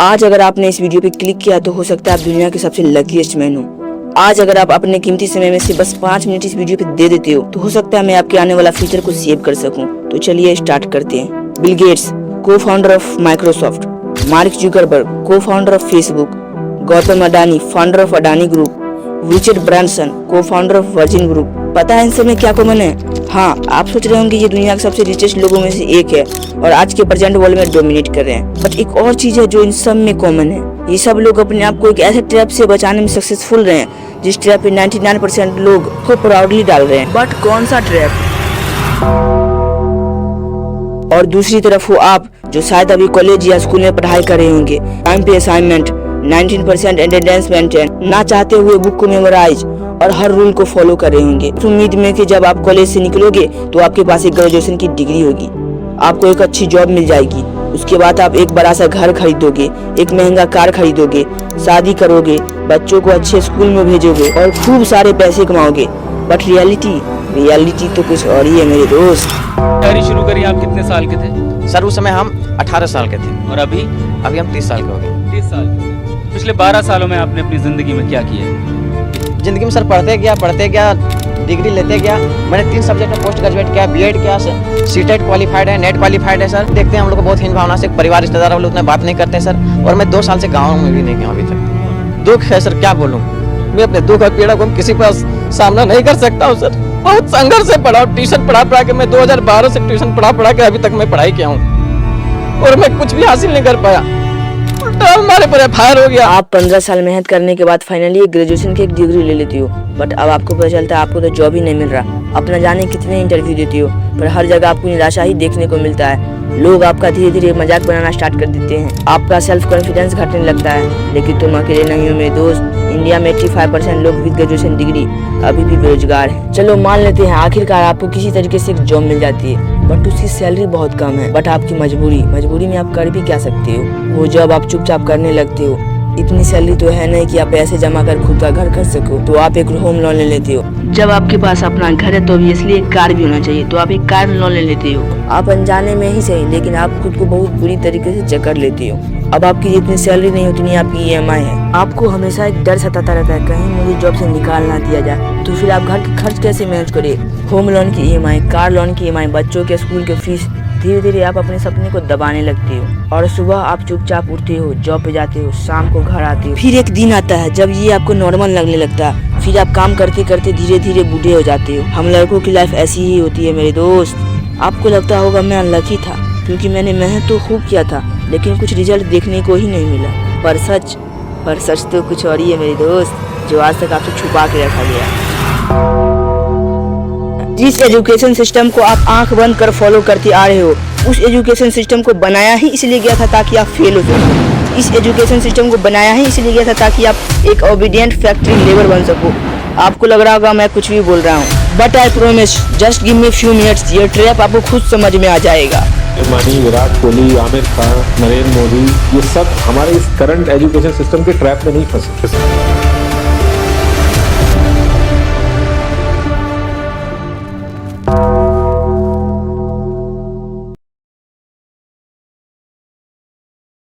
आज अगर आपने इस वीडियो पे क्लिक किया तो हो सकता है आप दुनिया के सबसे लकीएस्ट मैन हो। आज अगर आप अपने कीमती समय में से बस 5 मिनट इस वीडियो पे दे देते हो तो हो सकता है मैं आपके आने वाला फ्यूचर को सेव कर सकूं। तो चलिए स्टार्ट करते हैं। Bill Gates, cofounder of Microsoft, Mark Zuckerberg, cofounder of Facebook, Gautam Adani, founder of Adani Group, Richard Branson, cofounder of Virgin Group. पता है इनसे में क्या कॉमन है? हाँ, आप सोच रहे होंगे ये दुनिया के सबसे रिचेस्ट लोगों में से एक है और आज के प्रेजेंट वर्ल्ड में डोमिनेट कर रहे हैं। बट एक और चीज है जो इन सब में कॉमन है, ये सब लोग अपने आप को एक ऐसे ट्रैप से बचाने में सक्सेसफुल रहे हैं जिस ट्रैप पे 99% लोग को प्राउडली डाल रहे हैं। बट कौन सा ट्रैप? और दूसरी तरफ हो आप जो शायद अभी कॉलेज या स्कूल में पढ़ाई कर रहे होंगे, टाइम पे असाइनमेंट, 19% अटेंडेंस मेंटेन, ना चाहते हुए बुक को मेमोराइज और हर रूल को फॉलो कर रहे होंगे इस उम्मीद में कि जब आप कॉलेज से निकलोगे तो आपके पास एक ग्रेजुएशन की डिग्री होगी, आपको एक अच्छी जॉब मिल जाएगी, उसके बाद आप एक बड़ा सा घर खरीदोगे, एक महंगा कार खरीदोगे, शादी करोगे, बच्चों को अच्छे स्कूल में भेजोगे और खूब सारे पैसे कमाओगे। बट रियलिटी तो कुछ और ही है मेरे दोस्त। तैयारी शुरू करी आप कितने साल के थे? सर उस समय हम 18 साल के थे और अभी हम 30 साल के हो गए। 30 साल के। पिछले 12 सालों में आपने अपनी जिंदगी में क्या किया है? जिंदगी में सर पढ़ते गया, डिग्री लेते गया। मैंने 3 सब्जेक्ट में पोस्ट ग्रेजुएट किया, बीएड किया, सीटेट क्वालिफाइड है, नेट क्वालिफाइड है सर। देखते हैं हम लोग को बहुत हीन भावना से, परिवार रिश्तेदार वाले उतना बात नहीं करते सर। और मैं 2 साल से गाँव में भी नहीं गया अभी तक। दुख है सर, क्या बोलूँ, मैं अपने दुख और पीड़ा को किसी पास सामना नहीं कर सकता हूँ सर। बहुत संघर्ष से पढ़ा, ट्यूशन पढ़ा के मैं 2012 से ट्यूशन पढ़ा के अभी तक मैं पढ़ाई किया हूँ और मैं कुछ भी हासिल नहीं कर पाया। हमारे पर फायर हो गया। आप 15 साल मेहनत करने के बाद फाइनली एक ग्रेजुएशन की एक डिग्री ले लेती हो, बट अब आपको पता चलता है आपको तो जॉब ही नहीं मिल रहा। अपना जाने कितने इंटरव्यू देती हो पर हर जगह आपको निराशा ही देखने को मिलता है। लोग आपका धीरे धीरे मजाक बनाना स्टार्ट कर देते हैं, आपका सेल्फ कॉन्फिडेंस घटने लगता है। लेकिन तुम अकेले नहीं हो मेरे दोस्त, इंडिया में 85% लोग विद ग्रेजुएशन डिग्री अभी भी बेरोजगार हैं। चलो मान लेते हैं आखिरकार आपको किसी तरीके से एक जॉब मिल जाती है, बट उसकी सैलरी बहुत कम है। बट आपकी मजबूरी में आप कर भी क्या सकते हो? वो जॉब आप चुपचाप करने लगते हो। इतनी सैलरी तो है नहीं कि आप पैसे जमा कर खुद का घर कर सको, तो आप एक होम लोन ले लेते हो। जब आपके पास अपना घर है तो ऑब्वियसली एक कार भी होना चाहिए, तो आप एक कार लोन ले लेते हो। आप अनजाने में ही सही, लेकिन आप खुद को बहुत बुरी तरीके से जकड़ लेते हो। अब आपकी जितनी सैलरी नहीं उतनी आपकी EMI है। आपको हमेशा एक डर सताता रहता है कहीं मुझे जॉब से निकाल ना दिया जाए। तो फिर आप घर के खर्च कैसे मैनेज करें? होम लोन की EMI, कार लोन की EMI, बच्चों के स्कूल के फीस। धीरे धीरे आप अपने सपने को दबाने लगते हो और सुबह आप चुपचाप उठते हो, जॉब पे जाते हो, शाम को घर आते हो। फिर एक दिन आता है जब ये आपको नॉर्मल लगने लगता है। फिर आप काम करते करते धीरे धीरे बूढ़े हो जाते हो। हम लड़कों की लाइफ ऐसी ही होती है मेरे दोस्त। आपको लगता होगा मैं अनलकी था क्योंकि मैंने मेहनत तो खूब किया था लेकिन कुछ रिजल्ट देखने को ही नहीं मिला। पर सच तो कुछ और ही है मेरे दोस्त, जो आज तक आपसे छुपा के रखा गया। जिस एजुकेशन सिस्टम को आप आंख बंद कर फॉलो करते आ रहे हो, उस एजुकेशन सिस्टम को बनाया ही इसलिए गया था ताकि आप फेल हो सको। इस एजुकेशन सिस्टम को बनाया ही इसलिए गया था ताकि आप एक ओबीडिएंट फैक्ट्री लेबर बन सको। आपको लग रहा होगा मैं कुछ भी बोल रहा हूँ, but I promise, just give me few minutes, ये ट्रैप आपको खुद समझ में आ जाएगा। अंबानी, विराट कोहली, आमिर खान, नरेंद्र मोदी, ये सब हमारे इस करंट एजुकेशन सिस्टम के ट्रैप में नहीं फंसे।